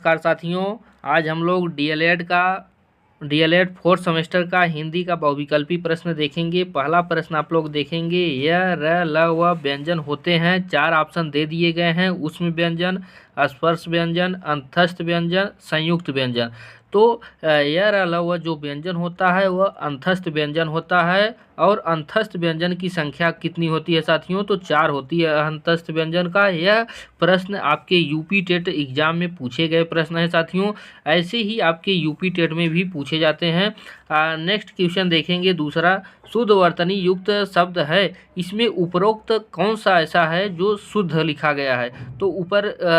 नमस्कार साथियों, आज हम लोग डीएलएड फोर्थ सेमेस्टर का हिंदी का बहुविकल्पी प्रश्न देखेंगे। पहला प्रश्न आप लोग देखेंगे, यह र ल व व्यंजन होते हैं। 4 ऑप्शन दे दिए गए हैं। ऊष्म व्यंजन, स्पर्श व्यंजन, अंतस्थ व्यंजन, संयुक्त व्यंजन। तो यह र ल व जो व्यंजन होता है वह अंतस्थ व्यंजन होता है। और अंतस्थ व्यंजन की संख्या कितनी होती है साथियों? तो 4 होती है अंतस्थ व्यंजन का। यह प्रश्न आपके यूपी टेट एग्जाम में पूछे गए प्रश्न है साथियों। ऐसे ही आपके यूपी टेट में भी पूछे जाते हैं। नेक्स्ट क्वेश्चन देखेंगे दूसरा, शुद्ध वर्तनी युक्त शब्द है, इसमें उपरोक्त कौन सा ऐसा है जो शुद्ध लिखा गया है? तो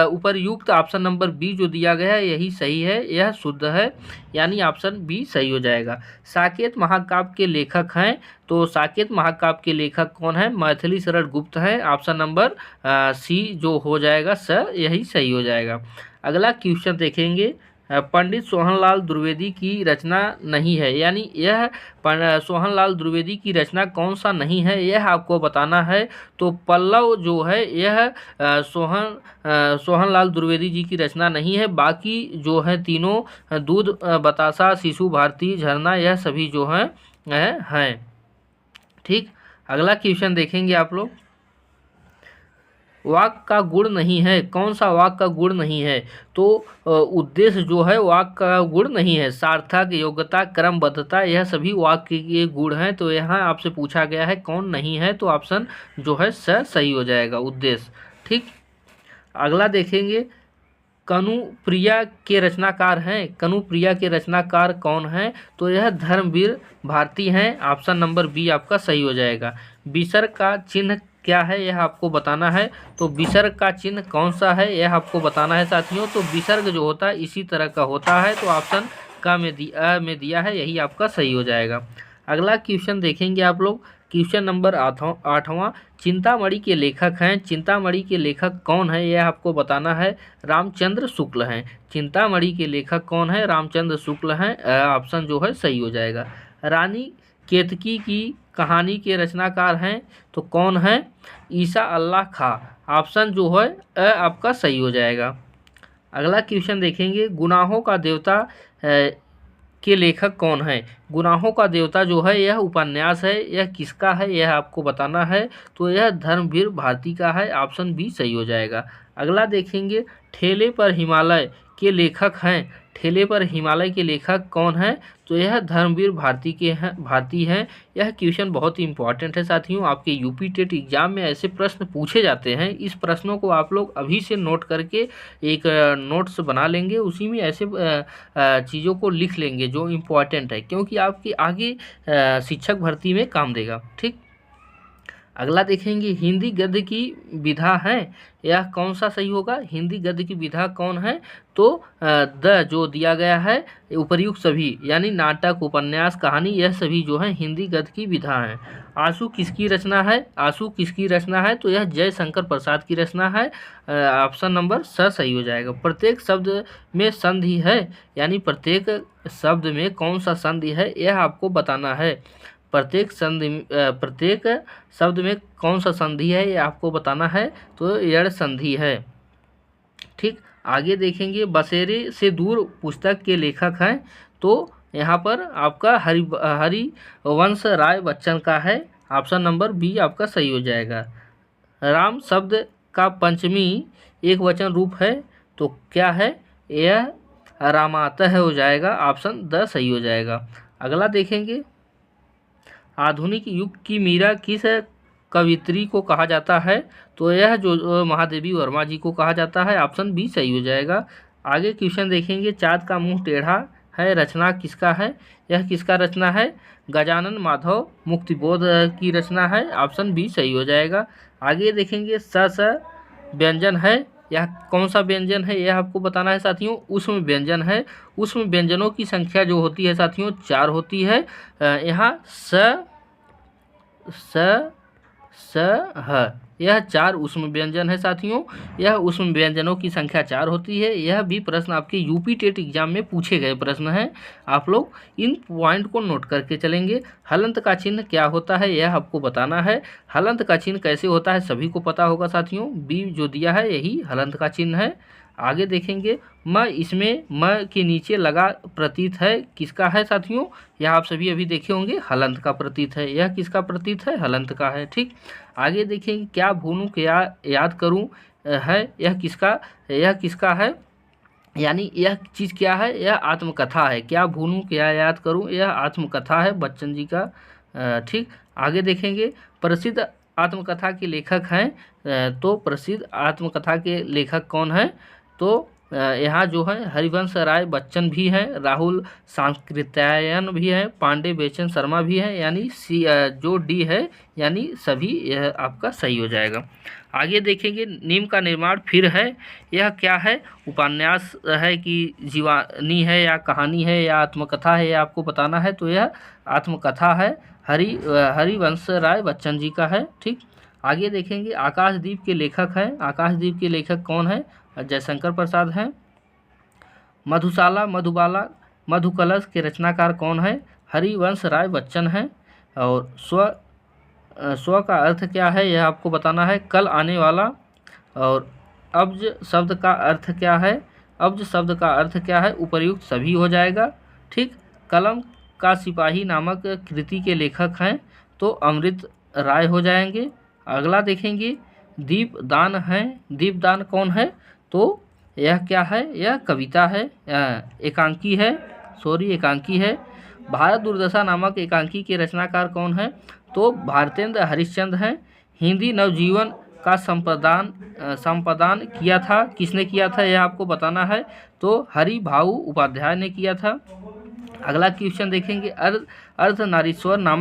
उपरयुक्त ऑप्शन नंबर बी जो दिया गया है यही सही है, यह शुद्ध है, यानी ऑप्शन बी सही हो जाएगा। साकेत महाकाव्य के लेखक हैं, तो साकेत महाकाव्य के लेखक कौन है? मैथिली शरण गुप्त है। ऑप्शन नंबर सी जो हो जाएगा सर, यही सही हो जाएगा। अगला क्वेश्चन देखेंगे, पंडित सोहनलाल द्विवेदी की रचना नहीं है, यानी यह सोहनलाल द्विवेदी की रचना कौन सा नहीं है यह आपको बताना है। तो पल्लव जो है यह सोहनलाल द्विवेदी जी की रचना नहीं है। बाकी जो है तीनों दूध, बतासा, शिशु भारती, झरना, यह सभी जो हैं। ठीक, अगला क्वेश्चन देखेंगे आप लोग, वाक का गुण नहीं है, कौन सा वाक का गुण नहीं है? तो उद्देश्य जो है वाक का गुण नहीं है। सार्थक, योग्यता, क्रमबद्धता, यह सभी वाक के गुण हैं। तो यहाँ आपसे पूछा गया है कौन नहीं है, तो ऑप्शन जो है सही हो जाएगा, उद्देश्य। ठीक, अगला देखेंगे, कनुप्रिया के रचनाकार हैं। कनुप्रिया के रचनाकार कौन हैं? तो यह धर्मवीर भारती हैं। ऑप्शन नंबर बी आपका सही हो जाएगा। विसर्ग का चिन्ह क्या है यह आपको बताना है। तो विसर्ग का चिन्ह कौन सा है यह आपको बताना है साथियों। तो विसर्ग जो होता है इसी तरह का होता है। तो ऑप्शन का में दिया है, यही आपका सही हो जाएगा। अगला क्वेश्चन देखेंगे आप लोग, क्वेश्चन नंबर 8वां, चिंतामणि के लेखक हैं। चिंतामणि के लेखक कौन है यह आपको बताना है। रामचंद्र शुक्ल हैं। चिंतामणि के लेखक कौन है? रामचंद्र शुक्ल हैं। ऑप्शन जो है सही हो जाएगा। रानी केतकी की कहानी के रचनाकार हैं, तो कौन है? ईसा अल्लाह खां। ऑप्शन जो है आपका सही हो जाएगा। अगला क्वेश्चन देखेंगे, गुनाहों का देवता के लेखक कौन है? गुनाहों का देवता जो है यह उपन्यास है, यह किसका है यह आपको बताना है। तो यह धर्मवीर भारती का है। ऑप्शन बी सही हो जाएगा। अगला देखेंगे, ठेले पर हिमालय के लेखक हैं। ठेले पर हिमालय के लेखक कौन है? तो यह धर्मवीर भारती हैं। यह क्वेश्चन बहुत ही इंपॉर्टेंट है साथियों, आपके यूपी टेट एग्जाम में ऐसे प्रश्न पूछे जाते हैं। इस प्रश्नों को आप लोग अभी से नोट करके एक नोट्स बना लेंगे, उसी में ऐसे चीज़ों को लिख लेंगे जो इम्पॉर्टेंट है, क्योंकि आपकी आगे शिक्षक भर्ती में काम देगा। ठीक, अगला देखेंगे, हिंदी गद्य की विधा है, यह कौन सा सही होगा? हिंदी गद्य की विधा कौन है? तो द जो दिया गया है उपर्युक्त सभी, यानी नाटक, उपन्यास, कहानी, यह सभी जो है हिंदी गद्य की विधा है। आंसू किसकी रचना है? आंसू किसकी रचना है? तो यह जयशंकर प्रसाद की रचना है। ऑप्शन नंबर सही हो जाएगा। प्रत्येक शब्द में संधि है, यानी प्रत्येक शब्द में कौन सा संधि है यह आपको बताना है। प्रत्येक शब्द में कौन सा संधि है ये आपको बताना है। तो यड़ संधि है। ठीक, आगे देखेंगे, बसेरे से दूर पुस्तक के लेखक हैं। तो यहाँ पर आपका हरिवंश राय बच्चन का है। ऑप्शन नंबर बी आपका सही हो जाएगा। राम शब्द का पंचमी एक वचन रूप है, तो क्या है? यह रामातः हो जाएगा। ऑप्शन द सही हो जाएगा। अगला देखेंगे, आधुनिक युग की मीरा किस कवित्री को कहा जाता है? तो यह जो महादेवी वर्मा जी को कहा जाता है। ऑप्शन बी सही हो जाएगा। आगे क्वेश्चन देखेंगे, चाँद का मुंह टेढ़ा है, रचना किसका है? यह किसका रचना है? गजानन माधव मुक्तिबोध की रचना है। ऑप्शन बी सही हो जाएगा। आगे देखेंगे, स व्यंजन है, यह कौन सा व्यंजन है यह आपको बताना है साथियों। ऊष्म व्यंजन है। ऊष्म व्यंजनों की संख्या जो होती है साथियों 4 होती है। यहाँ ह, यह 4 ऊष्म व्यंजन है साथियों। यह ऊष्म व्यंजनों की संख्या 4 होती है। यह भी प्रश्न आपके यूपी टेट एग्जाम में पूछे गए प्रश्न हैं। आप लोग इन पॉइंट को नोट करके चलेंगे। हलंत का चिन्ह क्या होता है यह आपको बताना है। हलंत का चिन्ह कैसे होता है सभी को पता होगा साथियों। बी जो दिया है यही हलंत का चिन्ह है। आगे देखेंगे म इसमें म के नीचे लगा प्रतीत है, किसका है साथियों? यह आप सभी अभी देखे होंगे, हलंत का प्रतीत है। यह किसका प्रतीत है? हलंत का है। ठीक, आगे देखेंगे क्या भूनूं क्या याद करूं है, यह किसका है? यानी यह चीज़ क्या है? यह आत्मकथा है। क्या भूनूं क्या याद करूं, यह आत्मकथा है बच्चन जी का। ठीक, आगे देखेंगे प्रसिद्ध आत्मकथा के लेखक हैं। तो प्रसिद्ध आत्मकथा के लेखक कौन हैं? तो यहाँ जो है हरिवंश राय बच्चन भी हैं, राहुल सांकृत्यायन भी हैं, पांडे बेचन शर्मा भी हैं, यानी जो डी है यानी सभी यह आपका सही हो जाएगा। आगे देखेंगे नीम का निर्माण फिर है, यह क्या है? उपन्यास है कि जीवानी है या कहानी है या आत्मकथा है, यह आपको बताना है। तो यह आत्मकथा है, हरिवंश राय बच्चन जी का है। ठीक, आगे देखेंगे आकाशदीप के लेखक हैं। आकाशदीप के लेखक कौन है? जयशंकर प्रसाद हैं। मधुशाला मधुबाला मधुकलश के रचनाकार कौन है? हरिवंश राय बच्चन हैं। और स्व का अर्थ क्या है, यह आपको बताना है, कल आने वाला। और अब्ज शब्द का अर्थ क्या है? अब्ज शब्द का अर्थ क्या है? उपर्युक्त सभी हो जाएगा। ठीक, कलम का सिपाही नामक कृति के लेखक हैं, तो अमृत राय हो जाएंगे। अगला देखेंगे दीपदान है। दीपदान कौन है? तो यह क्या है? यह कविता है, एकांकी है, एकांकी है। भारत दुर्दशा नामक एकांकी के रचनाकार कौन है? तो भारतेंद्र हरिश्चंद्र हैं। हिंदी नवजीवन का संपादन किया था, किसने किया था, यह आपको बताना है। तो हरि भाऊ उपाध्याय ने किया था। अगला क्वेश्चन देखेंगे अर्धनारीश्वर नामक